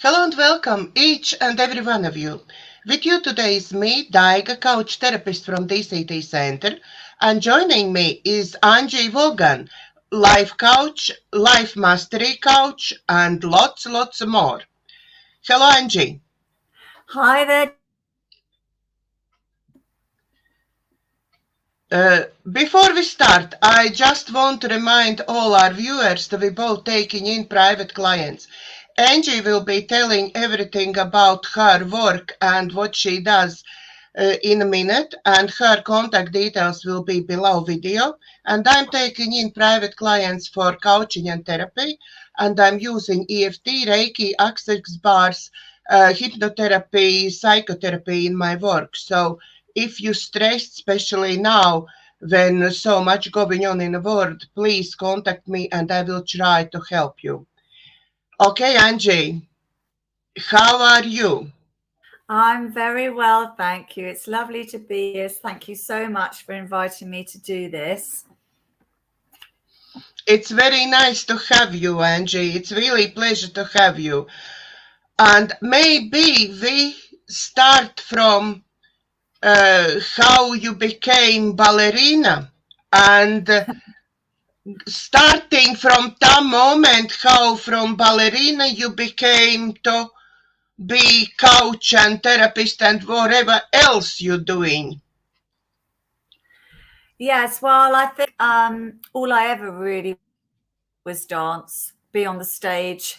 Hello and welcome, each and every one of you. With you today is me, Daiga, coach therapist from DCTcentre, and joining me is Angie Vaughan, life coach, life mastery coach, and lots more. Hello, Angie. Hi there. Before we start, I just want to remind all our viewers that we're both taking in private clients. Angie will be telling everything about her work and what she does in a minute, and her contact details will be below video. And I'm taking in private clients for coaching and therapy, and I'm using EFT, Reiki, access bars, hypnotherapy, psychotherapy in my work. So if you're stressed, especially now when so much going on in the world, please contact me and I will try to help you. Okay, Angie, how are you? I'm very well, thank you. It's lovely to be here. Thank you so much for inviting me to do this. It's very nice to have you, Angie. It's really a pleasure to have you. And maybe we start from how you became ballerina and starting from that moment, how from ballerina you became to be coach and therapist and whatever else you're doing. Yes, well, I think all I ever really was dance, be on the stage.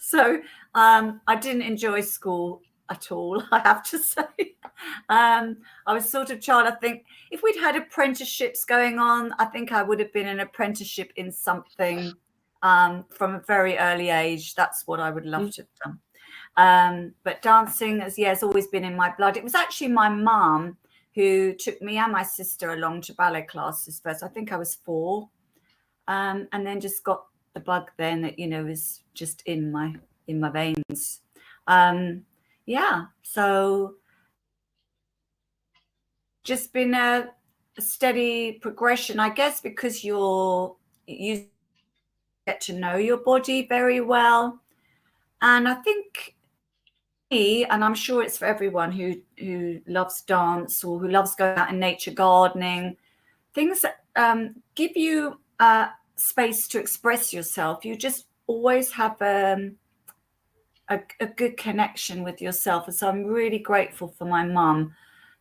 So I didn't enjoy school at all, I have to say. I was sort of child. I think if we'd had apprenticeships going on, I think I would have been an apprenticeship in something from a very early age. That's what I would love to have done. But dancing has always been in my blood. It was actually my mum who took me and my sister along to ballet classes first. I think I was 4, and then just got the bug then that is just in my veins. So just been a steady progression, I guess, because you get to know your body very well. And I think and I'm sure it's for everyone who loves dance or who loves going out in nature, gardening, things that give you space to express yourself. You just always have a good connection with yourself. And so I'm really grateful for my mum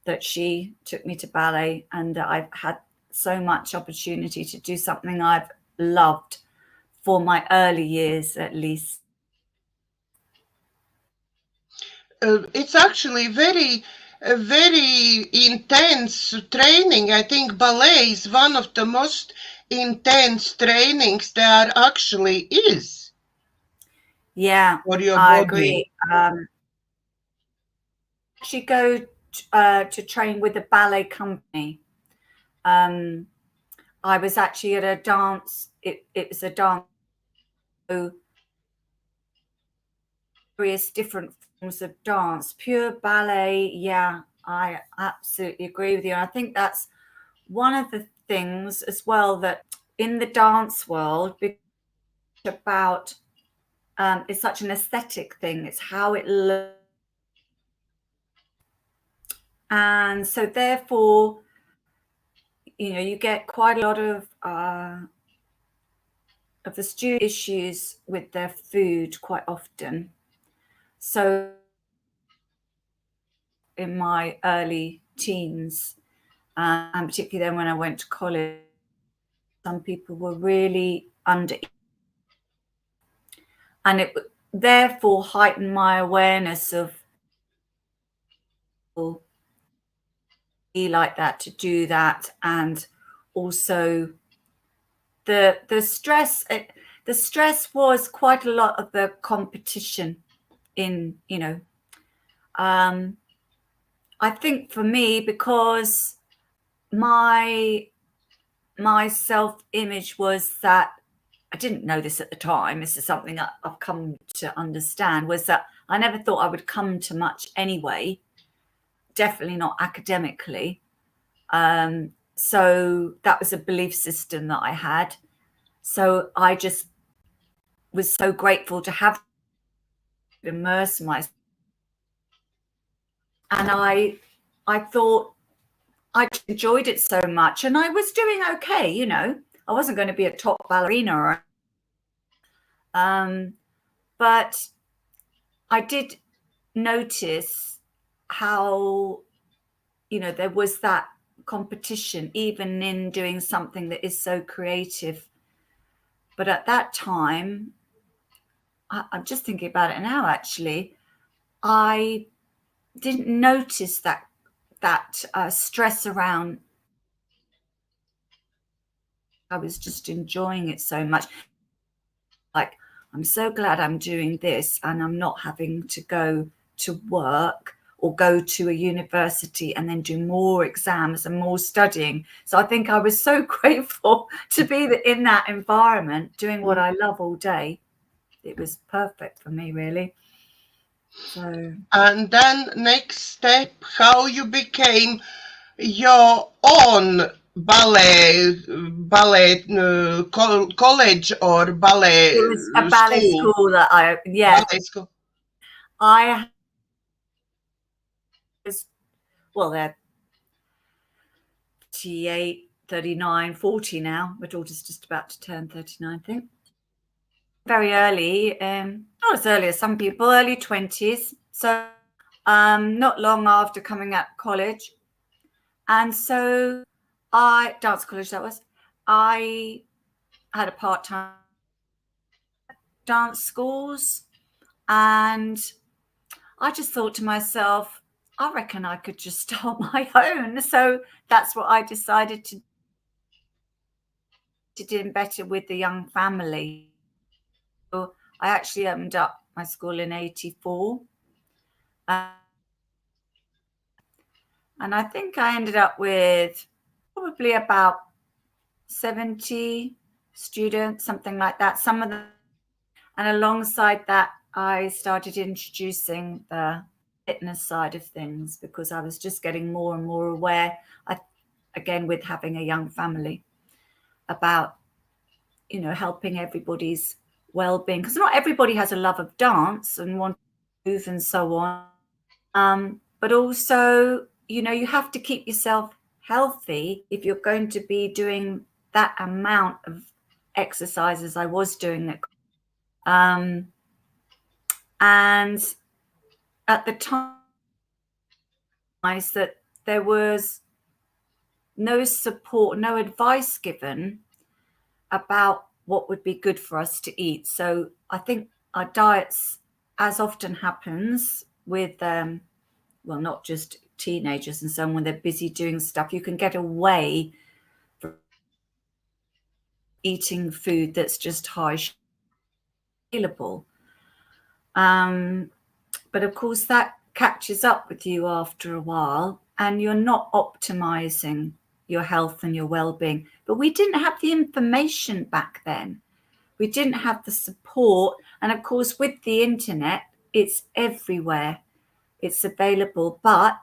that she took me to ballet and that I've had so much opportunity to do something I've loved for my early years, at least. It's actually very intense training. I think ballet is one of the most intense trainings there actually is. Yeah, For your I body. agree. Actually go to train with a ballet company. I was actually at a dance. It was a dance. Various different forms of dance, pure ballet. Yeah, I absolutely agree with you. And I think that's one of the things as well that in the dance world, about it's such an aesthetic thing. It's how it looks. And so therefore, you get quite a lot of the student issues with their food quite often. So in my early teens, and particularly then when I went to college, some people were really under, and it therefore heightened my awareness of be like that, to do that, and also the stress. The stress was quite a lot of the competition in, I think for me, because my self-image was that, I didn't know this at the time, this is something that I've come to understand, was that I never thought I would come to much anyway, definitely not academically. So that was a belief system that I had. So I just was so grateful to have immerse myself. And I thought I enjoyed it so much, and I was doing okay, you know. I wasn't going to be a top ballerina, but I did notice how, you know, there was that competition even in doing something that is so creative. But at that time, I'm just thinking about it now, actually, I didn't notice that stress around. I was just enjoying it so much. Like, I'm so glad I'm doing this and I'm not having to go to work or go to a university and then do more exams and more studying. So I think I was so grateful to be in that environment, doing what I love all day. It was perfect for me, really. So, and then next step, how you became your own ballet college or ballet it was a ballet school that ballet school. I was, well, they're 38, 39, 40 now. My daughter's just about to turn 39, I think. Very early, not as early as some people, early 20s. So not long after coming out of college. And so dance college that was, I had a part-time dance schools, and I just thought to myself, I reckon I could just start my own. So that's what I decided to do better with the young family. So I actually opened up my school in 84. And I think I ended up with probably about 70 students, something like that. Some of them, and alongside that, I started introducing the fitness side of things because I was just getting more and more aware, again, with having a young family, about, you know, helping everybody's well-being, because not everybody has a love of dance and want to move and so on. But also, you know, you have to keep yourself healthy if you're going to be doing that amount of exercises I was doing. And at the time, that there was no support, no advice given about what would be good for us to eat. So I think our diets, as often happens with, well, not just teenagers and so on, when they're busy doing stuff, you can get away from eating food that's just high available. But of course, that catches up with you after a while, and you're not optimizing your health and your well-being. But we didn't have the information back then. We didn't have the support. And of course, with the internet, it's everywhere. It's available. But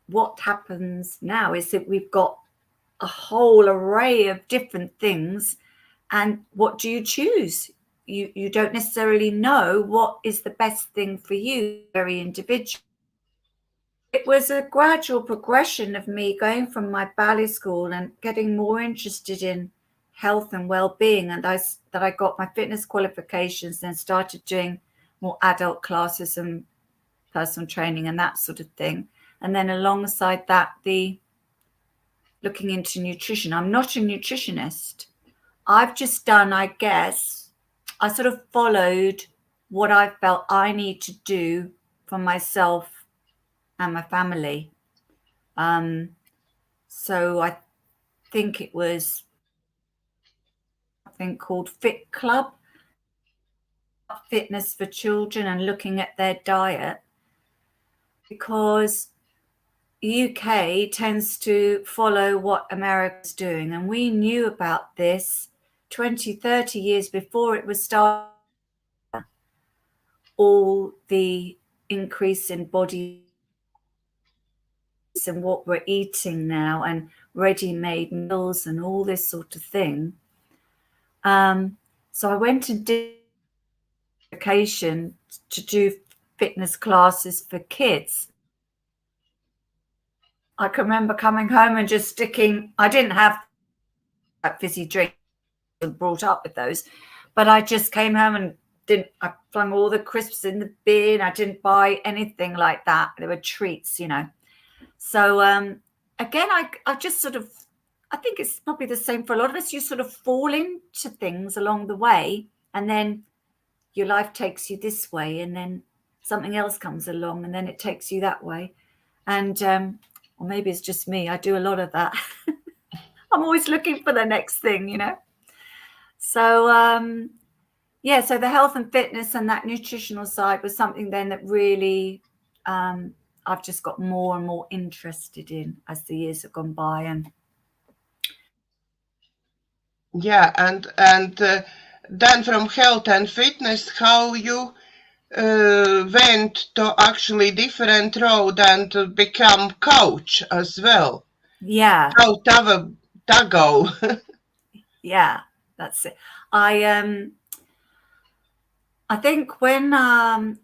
what happens now is that we've got a whole array of different things. And what do you choose? You don't necessarily know what is the best thing for you, very individual. It was a gradual progression of me going from my ballet school and getting more interested in health and well-being, and that I got my fitness qualifications, then started doing more adult classes and personal training and that sort of thing. And then alongside that, the looking into nutrition. I'm not a nutritionist. I've just done, I guess, I sort of followed what I felt I need to do for myself and my family. So I think it was something called Fit Club, fitness for children, and looking at their diet, because UK tends to follow what America's doing. And we knew about this 20, 30 years before it was started. All the increase in body and what we're eating now, and ready-made meals and all this sort of thing. So I went and did application to do fitness classes for kids. I can remember coming home and just sticking, I didn't have that fizzy drink, brought up with those, but I just came home and I flung all the crisps in the bin. I didn't buy anything like that. They were treats, you know. So again, I just sort of, I think it's probably the same for a lot of us. You sort of fall into things along the way, and then your life takes you this way, and then something else comes along, and then it takes you that way. And or maybe it's just me. I do a lot of that. I'm always looking for the next thing, you know. So yeah, so the health and fitness and that nutritional side was something then that really I've just got more and more interested in as the years have gone by. And yeah, and then from health and fitness, how you went to actually different road and to become coach as well. Yeah. How that go? Yeah, that's it. I think when I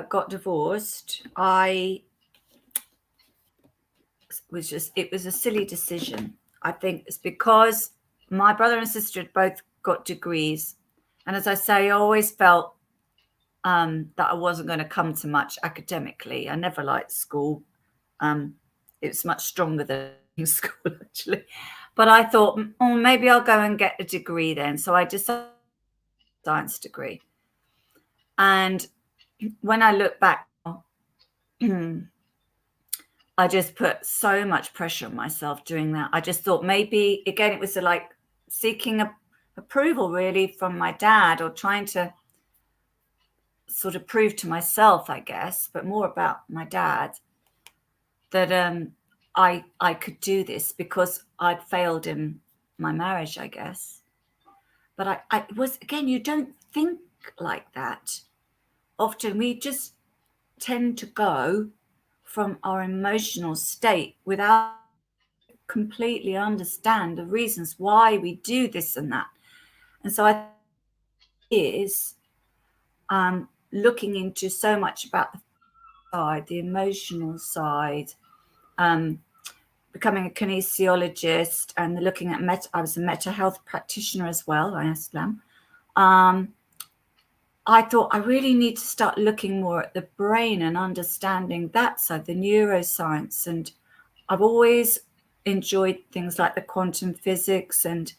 got divorced, it was a silly decision. I think it's because my brother and sister had both got degrees, and as I say, I always felt that I wasn't going to come to much academically. I never liked school. It was much stronger than school actually. But I thought, oh, maybe I'll go and get a degree then. So I decided science degree. And when I look back, I just put so much pressure on myself doing that. I just thought maybe, again, it was like seeking approval really from my dad, or trying to sort of prove to myself, I guess, but more about my dad, that I could do this because I'd failed in my marriage, I guess. But I was, again, you don't think like that. Often we just tend to go from our emotional state without completely understand the reasons why we do this and that. And so I think it is looking into so much about the side, the emotional side, becoming a kinesiologist, and looking at I was a mental health practitioner as well, I am. I thought I really need to start looking more at the brain and understanding that side, the neuroscience. And I've always enjoyed things like the quantum physics and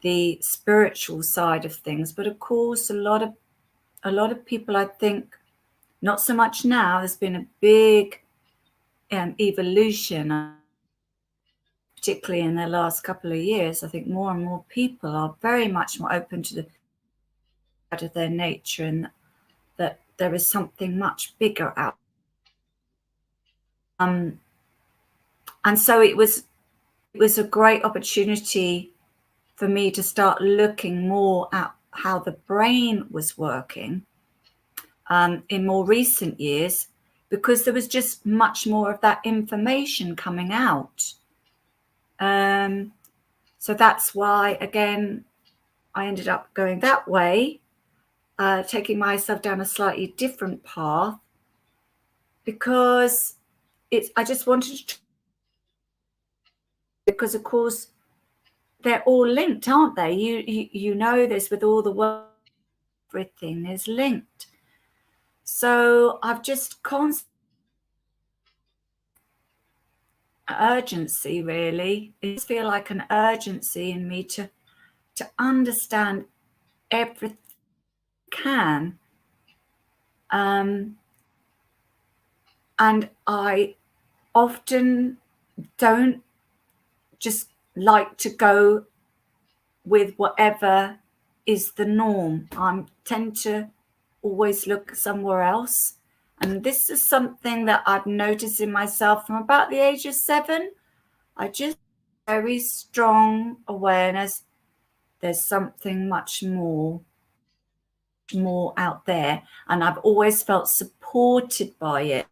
the spiritual side of things. But of course, a lot of people, I think, not so much now. There's been a big evolution, particularly in the last couple of years. I think more and more people are very much more open to the out of their nature, and that there is something much bigger out. And so it was a great opportunity for me to start looking more at how the brain was working in more recent years, because there was just much more of that information coming out. So that's why, again, I ended up going that way, taking myself down a slightly different path, because I just wanted to, because of course they're all linked, aren't they? You know this, with all the work, everything is linked. So I've just constantly urgency, really. It just feel like an urgency in me to understand everything I can. And I often don't just like to go with whatever is the norm. I tend to always look somewhere else. And this is something that I've noticed in myself from about the age of 7. I just have very strong awareness there's something much more out there, and I've always felt supported by it.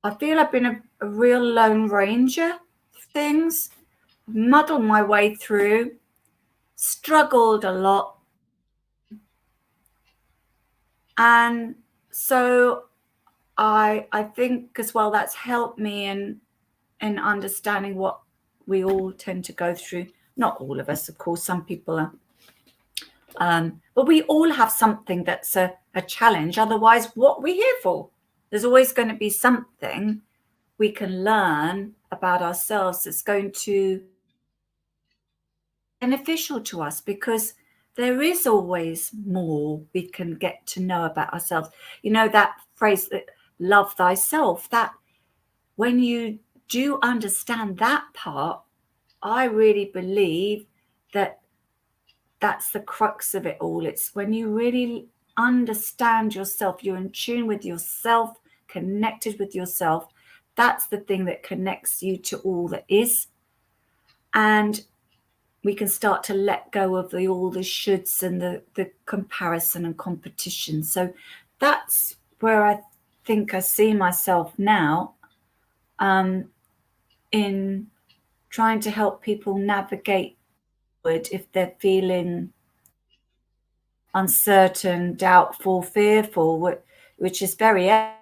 I feel I've been a real lone ranger of things, muddled my way through, struggled a lot, And so I think as well that's helped me in understanding what we all tend to go through. Not all of us, of course, some people are. But we all have something that's a challenge. Otherwise, what are we here for? There's always going to be something we can learn about ourselves that's going to be beneficial to us, because there is always more we can get to know about ourselves. You know, that phrase, that love thyself, that when you do understand that part, I really believe that that's the crux of it all. It's when you really understand yourself, you're in tune with yourself, connected with yourself. That's the thing that connects you to all that is. And we can start to let go of all the shoulds and the comparison and competition. So that's where I think I see myself now, in trying to help people navigate if they're feeling uncertain, doubtful, fearful, which is very, I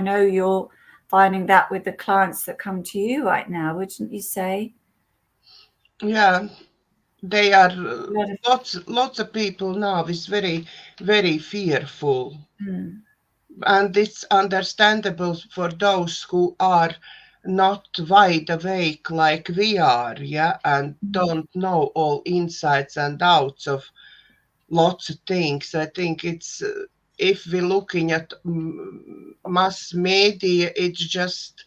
know you're finding that with the clients that come to you right now, wouldn't you say? Yeah, they are Lot of, lots of people now is very, very fearful. mm, And it's understandable for those who are not wide awake like we are, yeah, and don't know all insides and outs of lots of things. I think it's if we're looking at mass media, it's just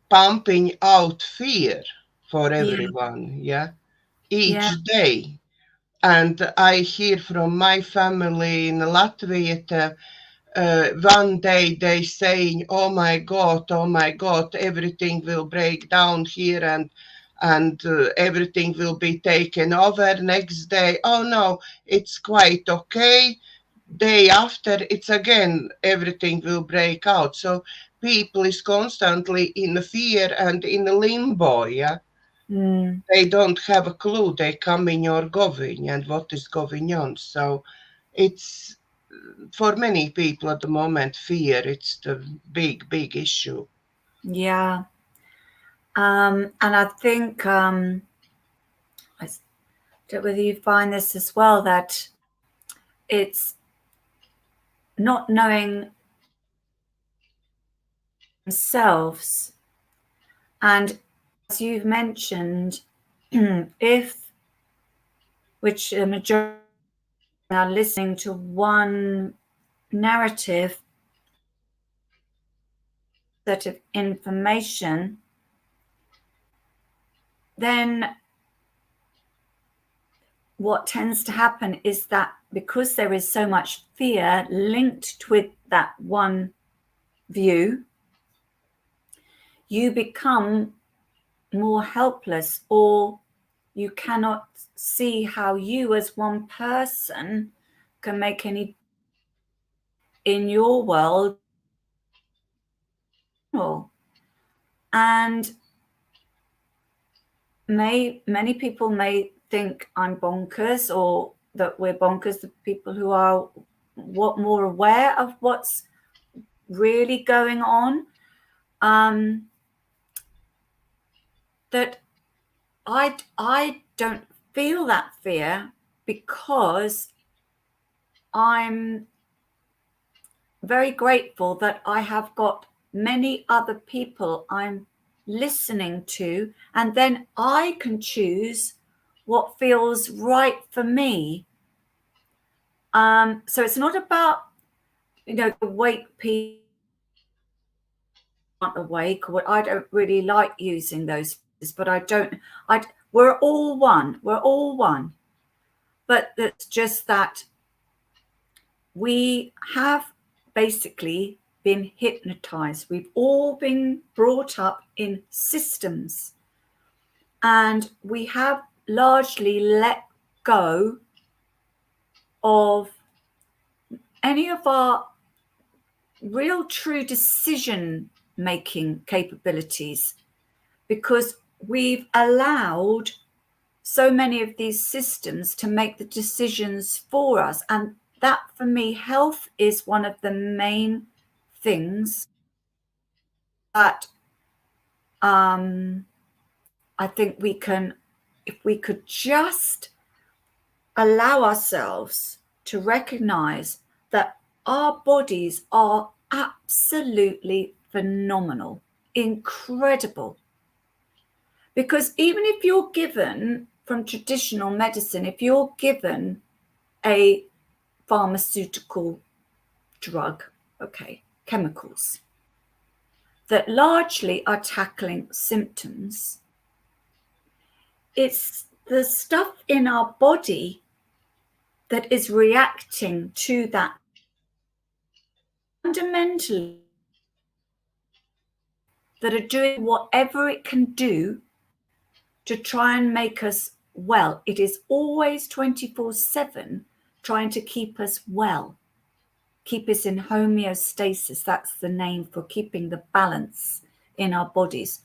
pumping out fear for yeah, everyone, yeah, yeah, each day. And I hear from my family in Latvia that one day they saying, oh my God, everything will break down here and everything will be taken over. Next day, oh no, it's quite okay. Day after, it's again, everything will break out. So people is constantly in fear and in limbo, yeah. mm, They don't have a clue they coming or going and what is going on. So it's for many people at the moment, fear, it's the big issue. yeah. And I think, I don't know whether you find this as well, that it's not knowing themselves. And as you've mentioned, if, which the majority are listening to one narrative, set of information, then what tends to happen is that because there is so much fear linked with that one view, you become more helpless, or you cannot see how you as one person can make any in your world. And many people may think I'm bonkers, or that we're bonkers, the people who are more aware of what's really going on. That I don't feel that fear, because I'm very grateful that I have got many other people I'm listening to, and then I can choose what feels right for me. So it's not about, the awake people aren't awake, or I don't really like using those phrases, but we're all one. But it's just that we have basically been hypnotized. We've all been brought up in systems, and we have largely let go of any of our real true decision making capabilities, because we've allowed so many of these systems to make the decisions for us. And that for me, health is one of the main things that I think we can, if we could just allow ourselves to recognize that our bodies are absolutely phenomenal, incredible. Because even if you're given, from traditional medicine, if you're given a pharmaceutical drug, okay, chemicals, that largely are tackling symptoms, it's the stuff in our body that is reacting to that fundamentally, that are doing whatever it can do to try and make us well. It is always 24/7 trying to keep us well, keep us in homeostasis. That's the name for keeping the balance in our bodies.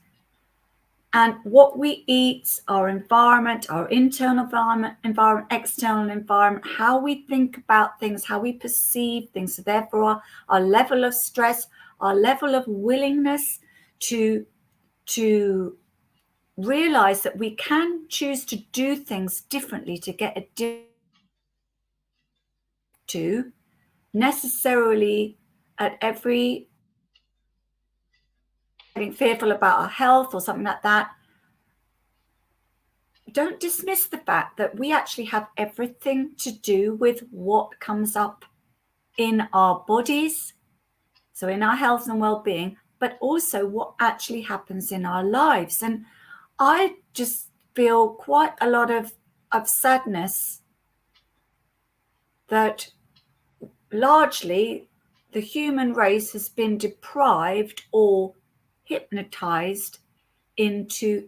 And what we eat, our environment, our internal environment, external environment, how we think about things, how we perceive things. So therefore, our level of stress, our level of willingness to realize that we can choose to do things differently to get a to necessarily at every getting fearful about our health or something like that. Don't dismiss the fact that we actually have everything to do with what comes up in our bodies, so in our health and well-being, but also what actually happens in our lives. And I just feel quite a lot of sadness that largely the human race has been deprived or hypnotized into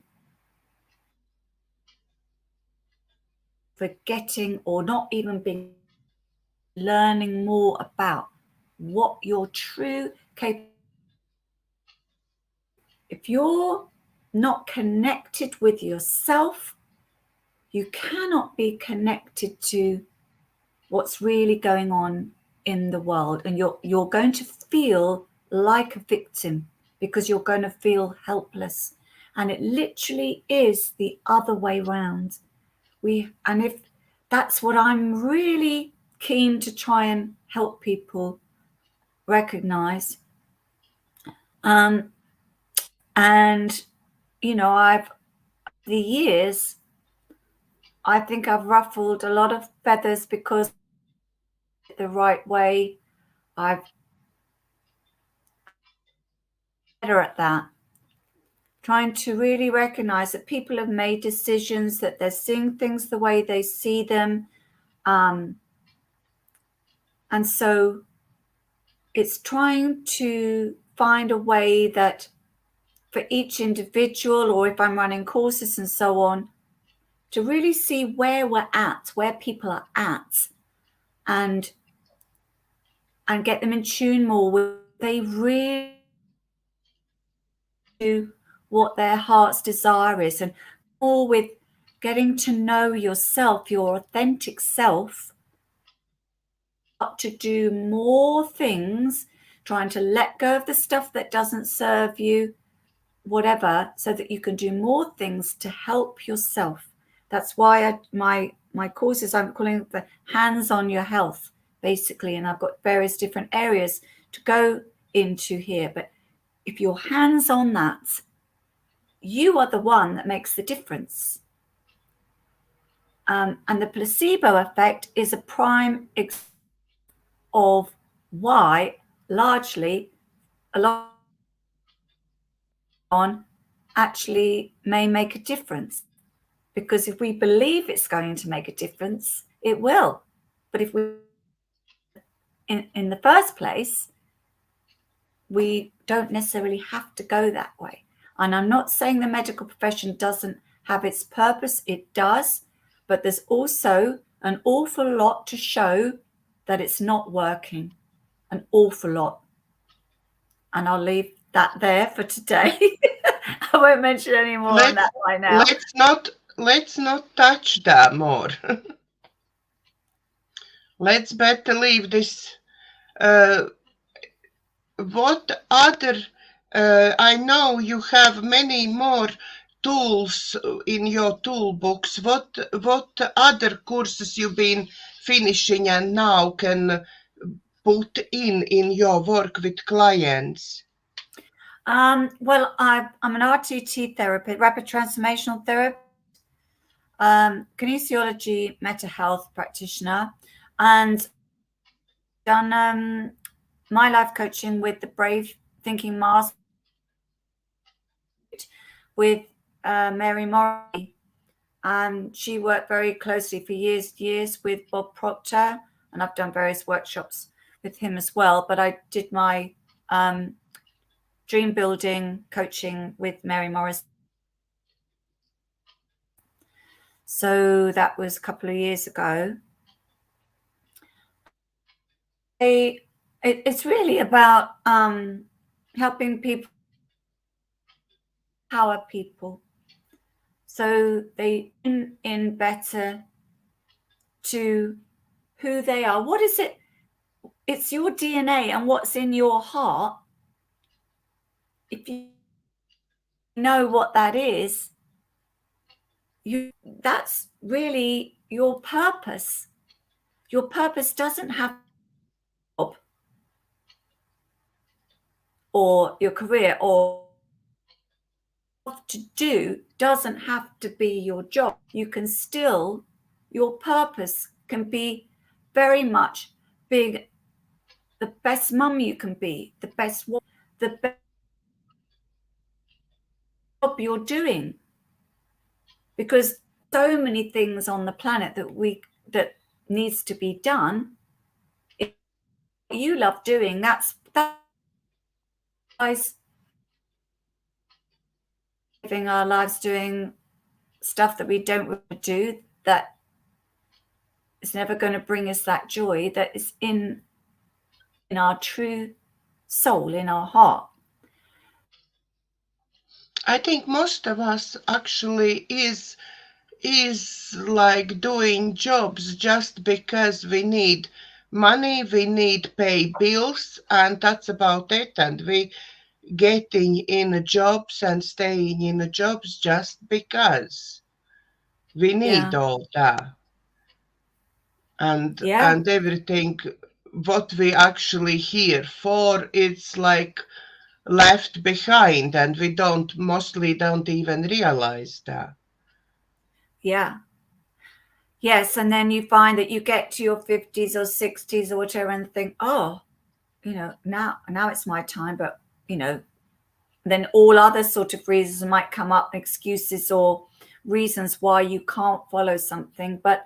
forgetting or not even being learning more about what your true capability. If you're not connected with yourself, you cannot be connected to what's really going on in the world, and you're going to feel like a victim because you're going to feel helpless. And it literally is the other way around. And if that's what I'm really keen to try and help people recognize. And I've the years, I think I've ruffled a lot of feathers because the right way. I've better at that, trying to really recognize that people have made decisions, that they're seeing things the way they see them, and so it's trying to find a way that for each individual, or if I'm running courses and so on, to really see where we're at, where people are at, and get them in tune more with they really do what their heart's desire is, and more with getting to know yourself, your authentic self, to do more things, trying to let go of the stuff that doesn't serve you, whatever, so that you can do more things to help yourself. That's why my courses, I'm calling it the hands on your health, basically, and I've got various different areas to go into here. But if you're hands on that, you are the one that makes the difference. And the placebo effect is a prime example of why largely a lot on actually may make a difference. Because if we believe it's going to make a difference, it will. But if we, in the first place, we don't necessarily have to go that way. And I'm not saying the medical profession doesn't have its purpose. It does. But there's also an awful lot to show that it's not working. An awful lot. And I'll leave that there for today. I won't mention any more on that right now. Let's not touch that more. Let's better leave this. What other, I know you have many more tools in your toolbox. What other courses you've been finishing and now can put in your work with clients? Well, I'm an RTT therapist, rapid transformational therapist, kinesiology, mental health practitioner, and done my life coaching with the Brave Thinking Master with Mary Morrissey. She worked very closely for years with Bob Proctor, and I've done various workshops with him as well. But I did my dream building coaching with Mary Morris. So that was a couple of years ago. It's really about helping people, empower people, so they in better to who they are. What is it? It's your DNA and what's in your heart. If you know what that is, that's really your purpose. Your purpose doesn't have a job or your career, or to do doesn't have to be your job. You can still, your purpose can be very much being the best mum you can be, the best wife, the best job you're doing, because so many things on the planet that needs to be done. If you love doing, that's living our lives doing stuff that we don't want to do, that is never going to bring us that joy that is in our true soul, in our heart. I think most of us actually is like doing jobs just because we need money, we need pay bills, and that's about it. And we getting in jobs and staying in jobs just because we need all that. And everything what we actually here for, it's like left behind, and we mostly don't even realize that. Yes, and then you find that you get to your 50s or 60s or whatever and think, oh, now it's my time. But then all other sort of reasons might come up, excuses or reasons why you can't follow something. But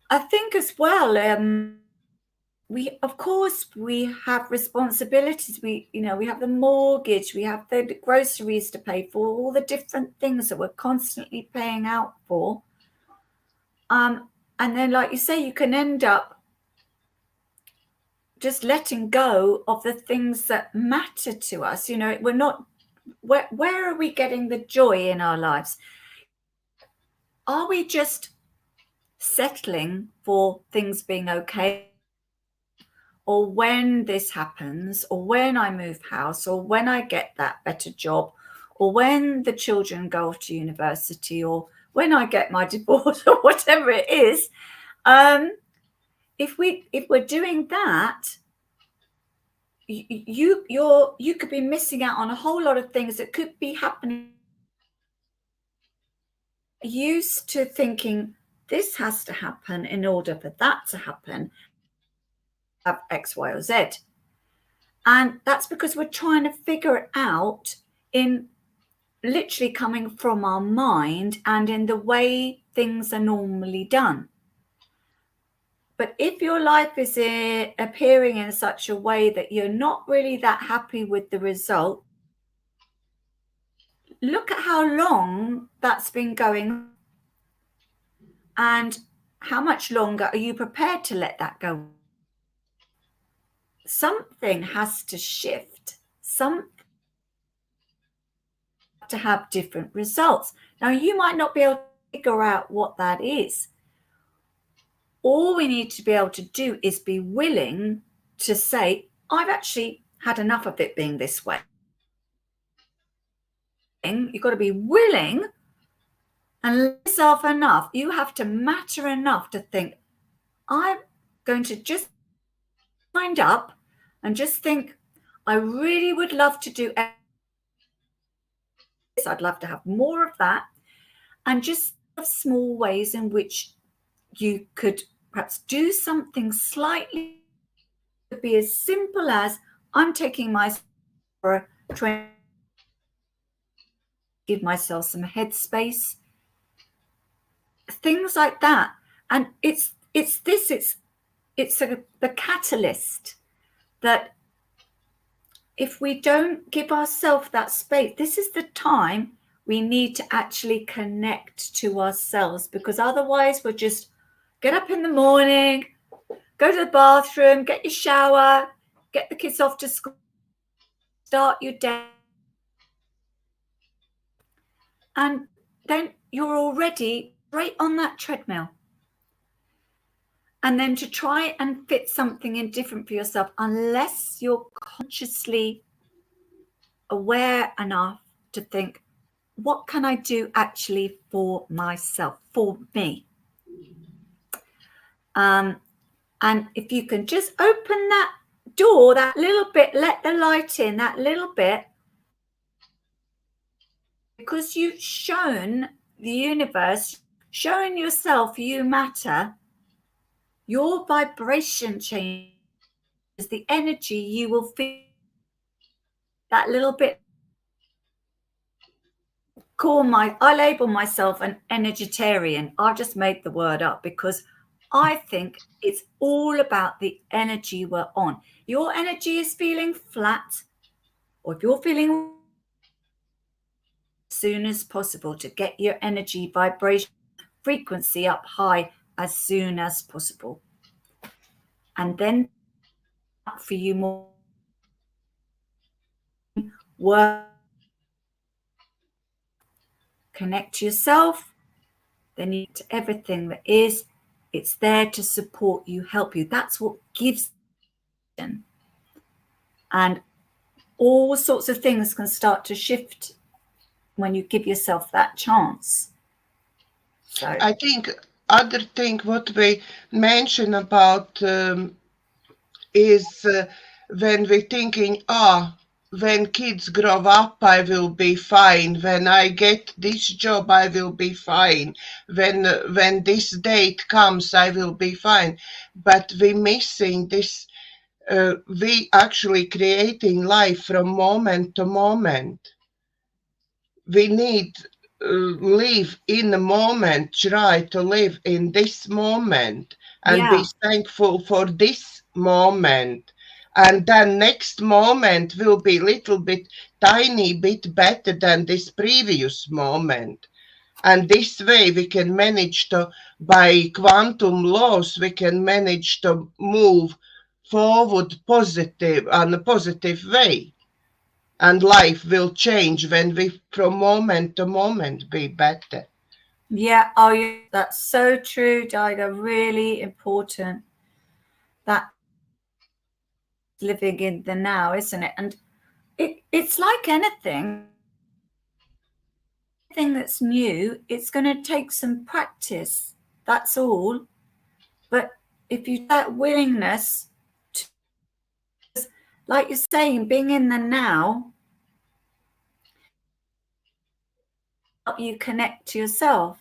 I think as well, we have responsibilities. We have the mortgage, we have the groceries to pay for, all the different things that we're constantly paying out for. And then, like you say, you can end up just letting go of the things that matter to us. We're not, where are we getting the joy in our lives? Are we just settling for things being okay? Or when this happens, or when I move house, or when I get that better job, or when the children go off to university, or when I get my divorce, or whatever it is. If we're doing that, you could be missing out on a whole lot of things that could be happening. Used to thinking this has to happen in order for that to happen, have X, Y, or Z. And that's because we're trying to figure it out in literally coming from our mind and in the way things are normally done. But if your life is appearing in such a way that you're not really that happy with the result, look at how long that's been going on, and how much longer are you prepared to let that go? Something has to shift. Something to have different results. Now, you might not be able to figure out what that is, all we need to be able to do is be willing to say, I've actually had enough of it being this way. You've got to be willing and let yourself enough. You have to matter enough to think, I'm going to just wind up and just think, I really would love to do this. I'd love to have more of that. And just small ways in which you could perhaps do something slightly. It could be as simple as, I'm taking myself for a 20, give myself some headspace, things like that. And it's the catalyst that if we don't give ourselves that space, this is the time we need to actually connect to ourselves, because otherwise we'll just get up in the morning, go to the bathroom, get your shower, get the kids off to school, start your day, and then you're already right on that treadmill. And then to try and fit something in different for yourself, unless you're consciously aware enough to think, what can I do actually for myself, for me? And if you can just open that door that little bit, let the light in that little bit, because you've shown the universe, showing yourself you matter, your vibration changes, the energy you will feel that little bit. I label myself an energetarian. I've just made the word up because I think it's all about the energy we're on. Your energy is feeling flat, or if you're feeling, as soon as possible to get your energy vibration frequency up high as soon as possible. And then for you more work, connect to yourself, then you to everything that is, it's there to support you, help you. That's what gives. And all sorts of things can start to shift when you give yourself that chance. So I think other thing what we mention about is when we're thinking, when kids grow up, I will be fine. When I get this job, I will be fine. When this date comes, I will be fine. But we're missing this. We actually creating life from moment to moment. We need live in the moment, try to live in this moment and be thankful for this moment. And then next moment will be little bit, tiny bit better than this previous moment. And this way we can manage to, by quantum laws, we can manage to move forward positive, on a positive way. And life will change when we, from moment to moment, be better. Yeah, that's so true, Daiga. Really important. That living in the now, isn't it? And it's like anything that's new, it's going to take some practice. That's all. But if you have that willingness to, like you're saying, being in the now, help you connect to yourself.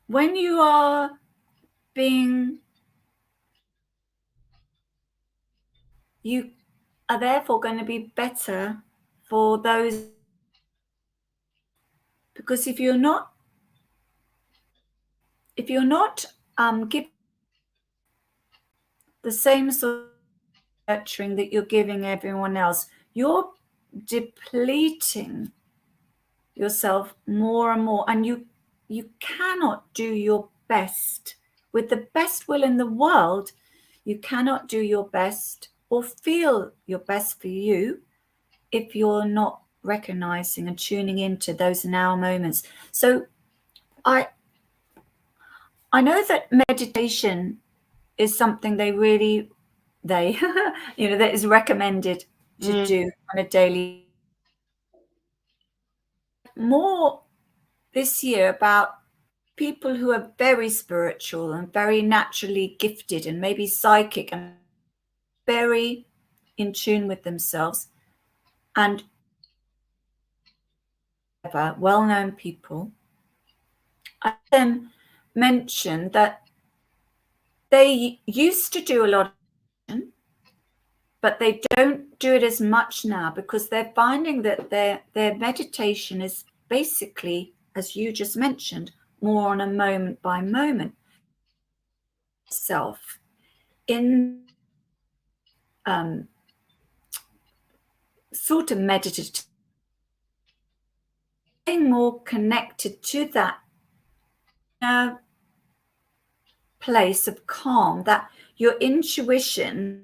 When you are you are therefore going to be better for those, because if you're not giving the same sort of nurturing that you're giving everyone else, you're depleting yourself more and more, and you cannot do your best with the best will in the world. You cannot do your best or feel your best for you if you're not recognizing and tuning into those now moments. So I know that meditation is something that is recommended to do on a daily. More this year about people who are very spiritual and very naturally gifted and maybe psychic and very in tune with themselves, and well-known people. I then mentioned that they used to do a lot of meditation, but they don't do it as much now because they're finding that their meditation is basically, as you just mentioned, more on a moment by moment self in sort of meditative, being more connected to that place of calm, that your intuition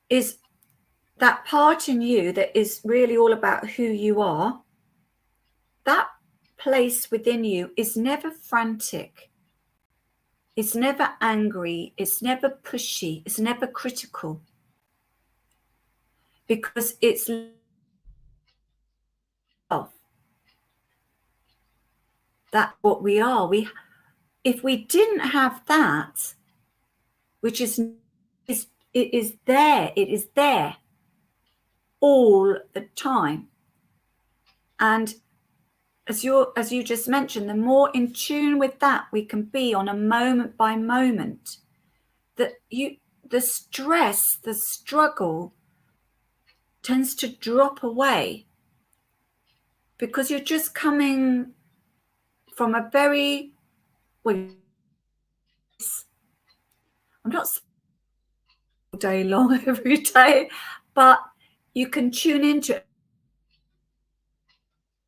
is that part in you that is really all about who you are. That place within you is never frantic. It's never angry. It's never pushy. It's never critical. Because it's love. That's what we are. If we didn't have that, which is there all the time. And as you just mentioned, the more in tune with that we can be on a moment by moment, that the stress, the struggle tends to drop away because you're just coming from a very, I'm not all day long every day, but you can tune into it.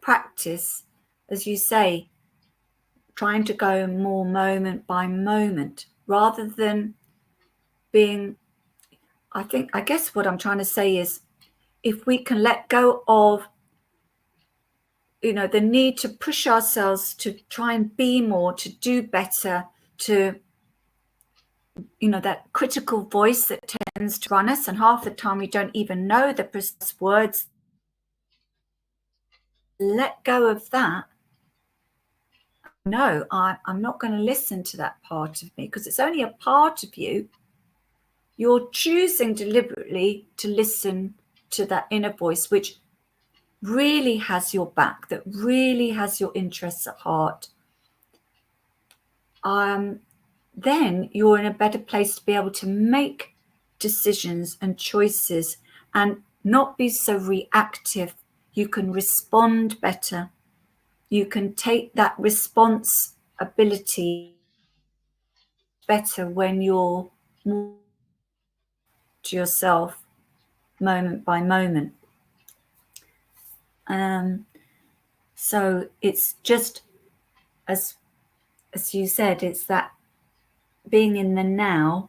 Practice, as you say, trying to go more moment by moment rather than being, I guess what I'm trying to say is, if we can let go of the need to push ourselves to try and be more, to do better, to that critical voice that tends to run us, and half the time we don't even know the precise words. Let go of that. No, I'm not going to listen to that part of me because it's only a part of you. You're choosing deliberately to listen to that inner voice, which really has your back, that really has your interests at heart. Then you're in a better place to be able to make decisions and choices and not be so reactive. You can respond better. You can take that responsibility better when you're more to yourself moment by moment. So it's just, as you said, it's that being in the now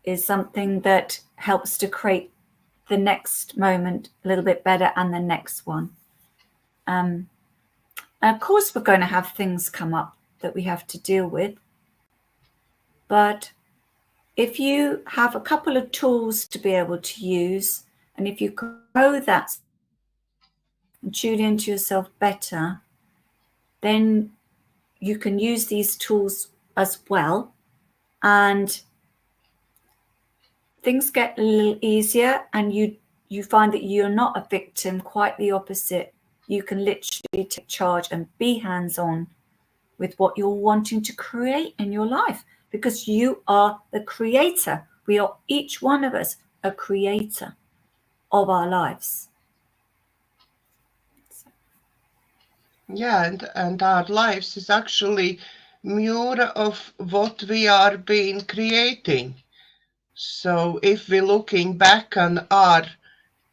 is something that helps to create the next moment a little bit better and the next one. And of course, we're going to have things come up that we have to deal with. But if you have a couple of tools to be able to use, and if you grow that and tune into yourself better, then you can use these tools as well. And things get a little easier, and you find that you're not a victim, quite the opposite. You can literally take charge and be hands-on with what you're wanting to create in your life, because you are the creator. We are, each one of us, a creator of our lives. Yeah, and our lives is actually mirror of what we are being creating. So if we're looking back on our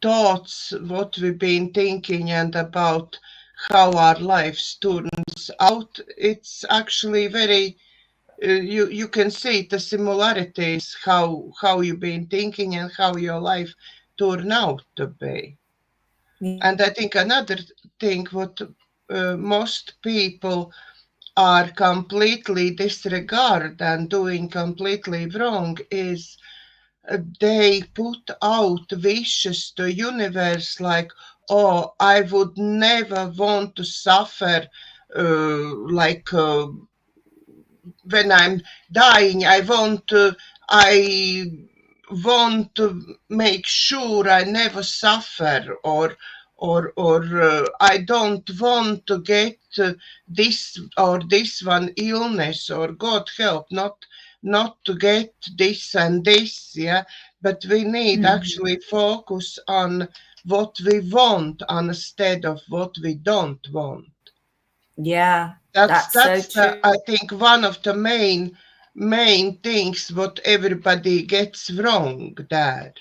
thoughts, what we've been thinking, and about how our lives turns out, it's actually very, you can see the similarities, how you've been thinking and how your life turned out to be. And I think another thing what most people are completely disregard and doing completely wrong is they put out wishes to universe like, oh, I would never want to suffer like when I'm dying. I want to make sure I never suffer, or I don't want to get this or this one illness, or God help, not to get this and this, yeah. But we need actually focus on what we want instead of what we don't want. Yeah, That's that's so that's the, true. I think, one of the main things what everybody gets wrong there.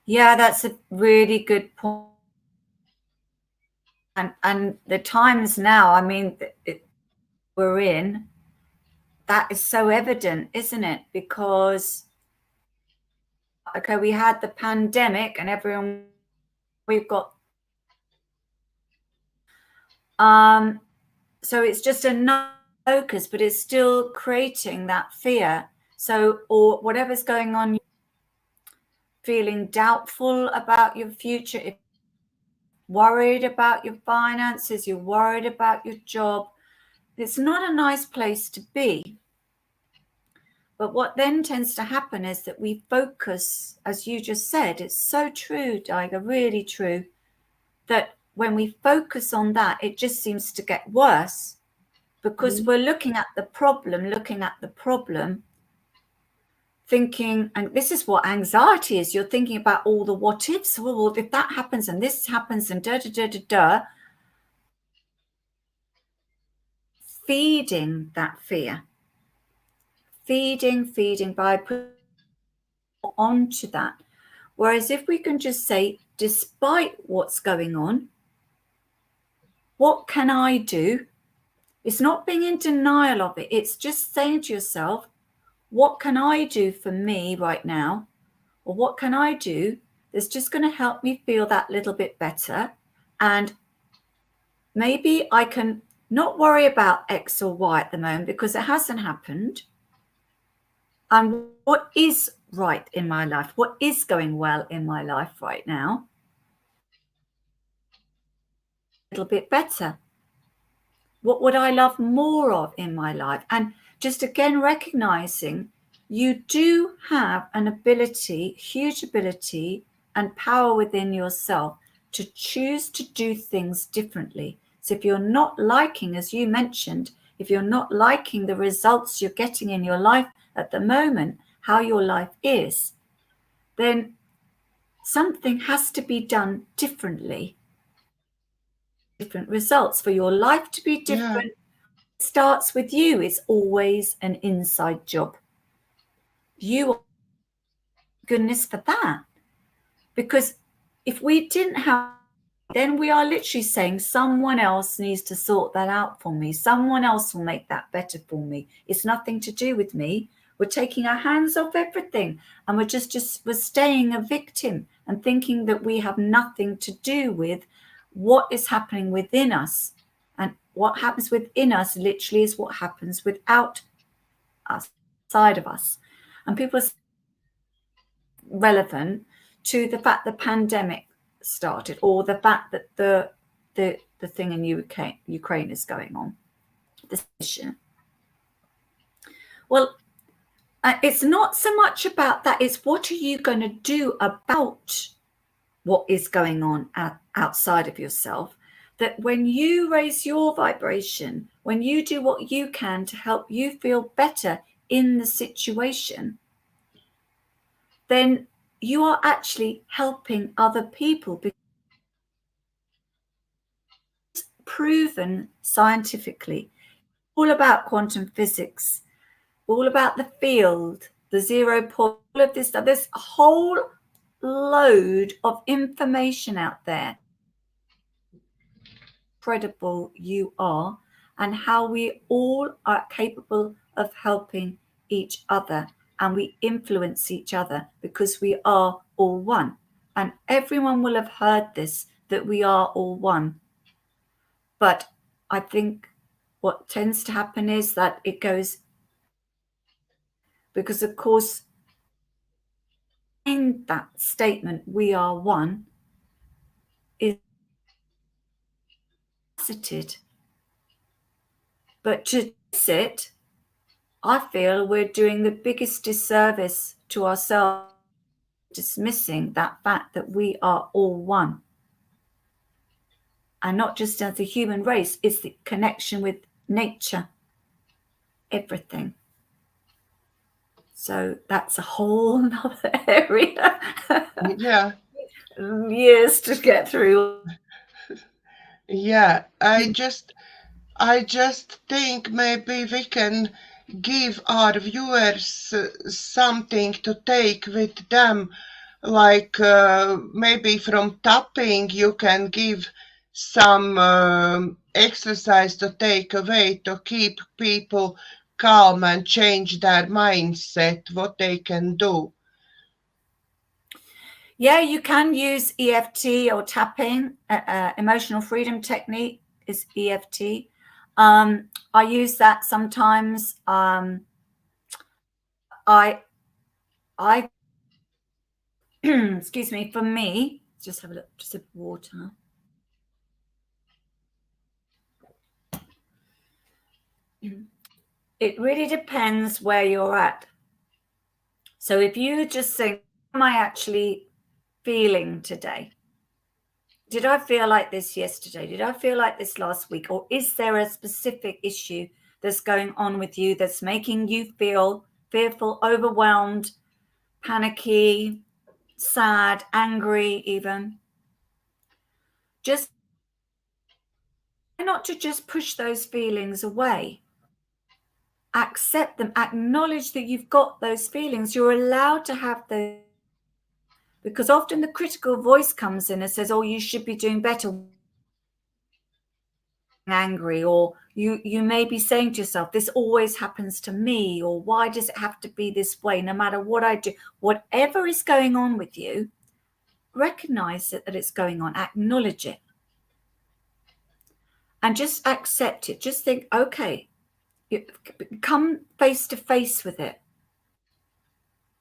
Yeah, that's a really good point. And the times now, I mean, we're in, that is so evident, isn't it? Because, okay, we had the pandemic and everyone, we've got, so it's just another focus, but it's still creating that fear. So, or whatever's going on, you're feeling doubtful about your future, if worried about your finances, you're worried about your job. It's not a nice place to be. But what then tends to happen is that we focus, as you just said, it's so true, Daiga, really true, that when we focus on that, it just seems to get worse because we're looking at the problem, thinking, and this is what anxiety is, you're thinking about all the what ifs. Well, if that happens and this happens and da da da da da, feeding that fear, feeding by putting onto that. Whereas if we can just say, despite what's going on, what can I do? It's not being in denial of it. It's just saying to yourself, what can I do for me right now? Or what can I do that's just going to help me feel that little bit better? And maybe I can not worry about X or Y at the moment because it hasn't happened. And what is right in my life? What is going well in my life right now? A little bit better. What would I love more of in my life? And just again, recognizing you do have an ability, huge ability and power within yourself to choose to do things differently. So if you're not liking, as you mentioned, if you're not liking the results you're getting in your life at the moment, how your life is, then something has to be done differently. Different results for your life to be Yeah, different. It starts with you. It's always an inside job. You, goodness for that. Because if we didn't have, then we are literally saying someone else needs to sort that out for me. Someone else will make that better for me. It's nothing to do with me. We're taking our hands off everything and we're staying a victim and thinking that we have nothing to do with what is happening within us. And what happens within us literally is what happens without us, side of us. And people are relevant to the fact the pandemic started, or the fact that the thing in Ukraine is going on. This issue. Well, it's not so much about that. It's what are you going to do about what is going on outside of yourself? That when you raise your vibration, when you do what you can to help you feel better in the situation, then you are actually helping other people, because it's proven scientifically, all about quantum physics, all about the field, the 0 point, all of this stuff. There's a whole load of information out there. Incredible you are, and how we all are capable of helping each other, and we influence each other because we are all one. And everyone will have heard this, that we are all one. But I think what tends to happen is that it goes, because of course in that statement, we are one, is faceted. But to sit, I feel we're doing the biggest disservice to ourselves, dismissing that fact that we are all one. And not just as a human race, it's the connection with nature, everything. So that's a whole other area. Yeah. Years to get through. Yeah, I just think maybe we can give our viewers something to take with them, like maybe from tapping you can give some exercise to take away to keep people calm and change their mindset, what they can do. Yeah, you can use EFT or tapping. Emotional freedom technique is EFT. I use that sometimes. I excuse me, for me, just have a look, just a water. It really depends where you're at. So if you just think, what am I actually feeling today? Did I feel like this yesterday? Did I feel like this last week? Or is there a specific issue that's going on with you that's making you feel fearful, overwhelmed, panicky, sad, angry even? Just not to just push those feelings away. Accept them, acknowledge that you've got those feelings. You're allowed to have those, because often the critical voice comes in and says, oh, you should be doing better, angry, or you may be saying to yourself, this always happens to me, or why does it have to be this way no matter what I do? Whatever is going on with you, recognize that it's going on, acknowledge it, and just accept it. Just think, okay, you come face to face with it.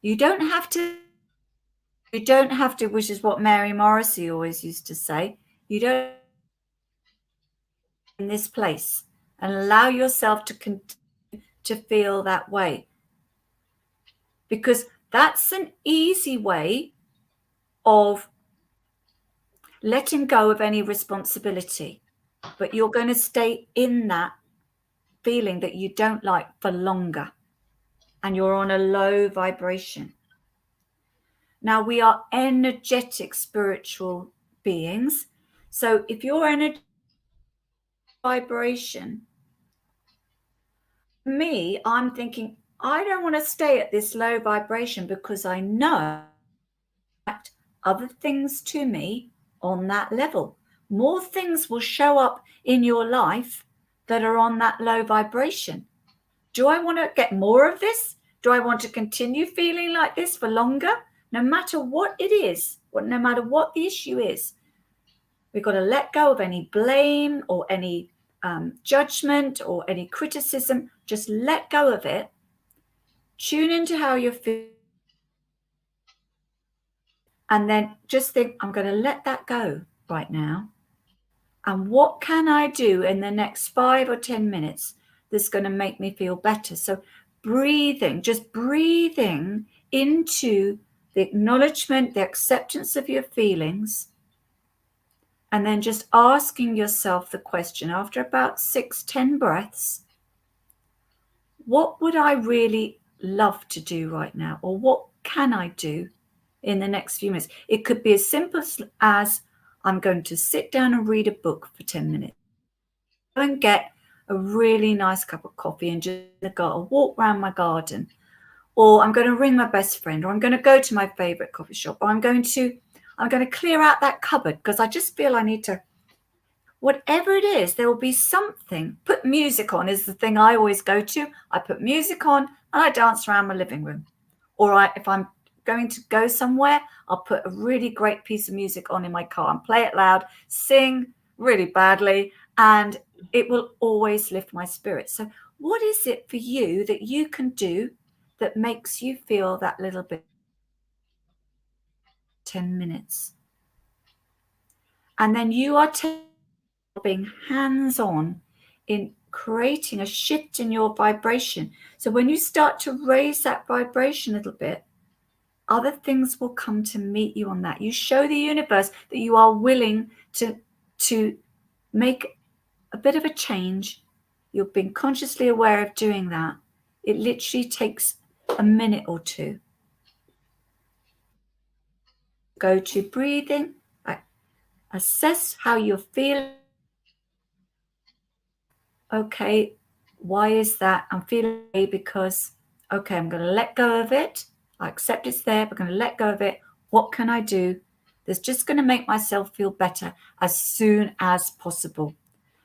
You don't have to, which is what Mary Morrissey always used to say, you don't in this place, and allow yourself to continue to feel that way, because that's an easy way of letting go of any responsibility. But you're going to stay in that feeling that you don't like for longer, and you're on a low vibration. Now, we are energetic spiritual beings. So if your energy vibration, me, I'm thinking, I don't want to stay at this low vibration, because I know other things to me on that level. More things will show up in your life that are on that low vibration. Do I want to get more of this? Do I want to continue feeling like this for longer? No matter what it is, no matter what the issue is, we've got to let go of any blame or any judgment or any criticism. Just let go of it. Tune into how you're feeling. And then just think, I'm going to let that go right now. And what can I do in the next 5 or 10 minutes that's going to make me feel better? So breathing, just breathing into the acknowledgement, the acceptance of your feelings, and then just asking yourself the question after about 6-10 breaths, what would I really love to do right now? Or what can I do in the next few minutes? It could be as simple as I'm going to sit down and read a book for 10 minutes. Go and get a really nice cup of coffee and just walk around my garden. Or I'm going to ring my best friend, or I'm going to go to my favorite coffee shop, or I'm going to clear out that cupboard because I just feel I need to. Whatever it is, there will be something. Put music on is the thing I always go to. I put music on and I dance around my living room. Or if I'm going to go somewhere, I'll put a really great piece of music on in my car and play it loud, sing really badly, and it will always lift my spirit. So what is it for you that you can do that makes you feel that little bit? 10 minutes. And then you are being hands-on in creating a shift in your vibration. So when you start to raise that vibration a little bit, other things will come to meet you on that. You show the universe that you are willing to make a bit of a change. You've been consciously aware of doing that. It literally takes a minute or two. Go to breathing, assess how you're feeling. Okay, why is that? I'm feeling because, okay, I'm going to let go of it. I accept it's there, but I'm going to let go of it. What can I do that's just going to make myself feel better as soon as possible,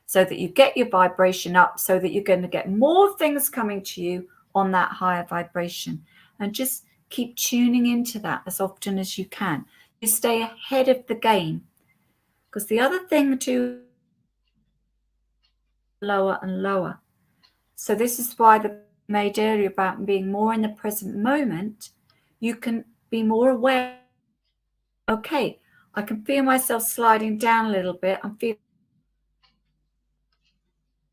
so that you get your vibration up, so that you're going to get more things coming to you on that higher vibration. And just keep tuning into that as often as you can. You stay ahead of the game. Because the other thing too, lower and lower. So this is why the made earlier about being more in the present moment. You can be more aware. Okay, I can feel myself sliding down a little bit. I'm feeling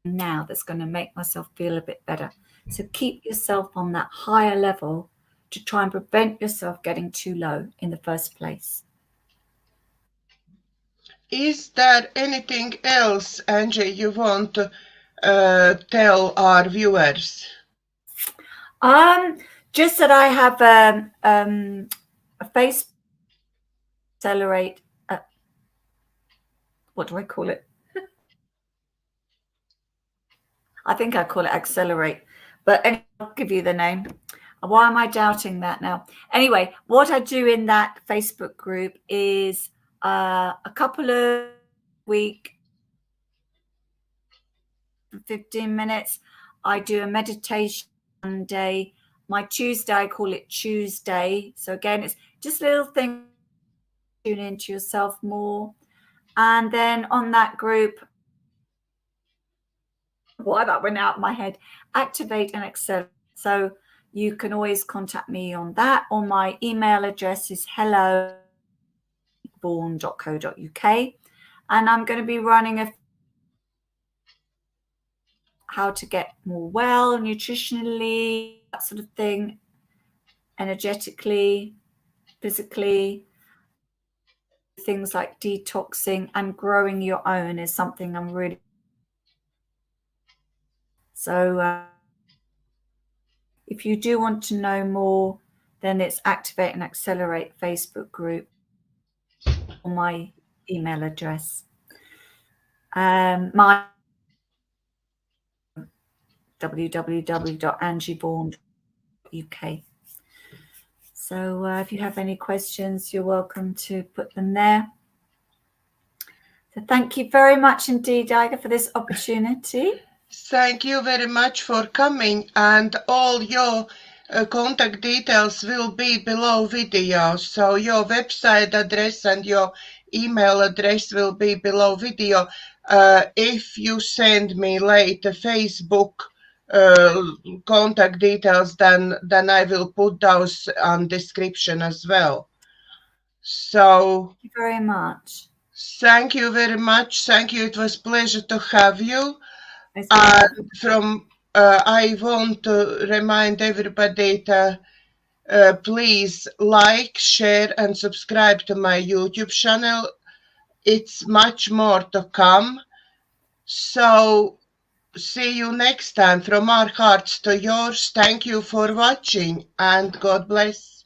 now that's going to make myself feel a bit better. So keep yourself on that higher level to try and prevent yourself getting too low in the first place. Is there anything else, Angie, you want to tell our viewers? Just that I have a Facebook accelerate. What do I call it? I think I call it accelerate, but anyway, I'll give you the name. Why am I doubting that now? Anyway, what I do in that Facebook group is a couple of week, 15 minutes. I do a meditation Monday. My Tuesday, I call it Tuesday. So again, it's just little things, tune into yourself more. And then on that group, why that went out of my head, activate and accelerate. So you can always contact me on that, or my email address is hello@vaughan.co.uk, and I'm going to be running how to get more well nutritionally, that sort of thing, energetically, physically. Things like detoxing and growing your own is something I'm really. So if you do want to know more, then it's Activate and Accelerate Facebook group, or my email address. My www.angievaughan.uk. So if you have any questions, you're welcome to put them there. So thank you very much indeed, Daiga, for this opportunity. Thank you very much for coming, and all your contact details will be below video. So your website address and your email address will be below video. If you send me later Facebook contact details, then I will put those on description as well. So thank you very much. Thank you very much. Thank you. It was a pleasure to have you. And I want to remind everybody to please like, share, and subscribe to my YouTube channel. It's much more to come. So see you next time. From our hearts to yours. Thank you for watching, and God bless.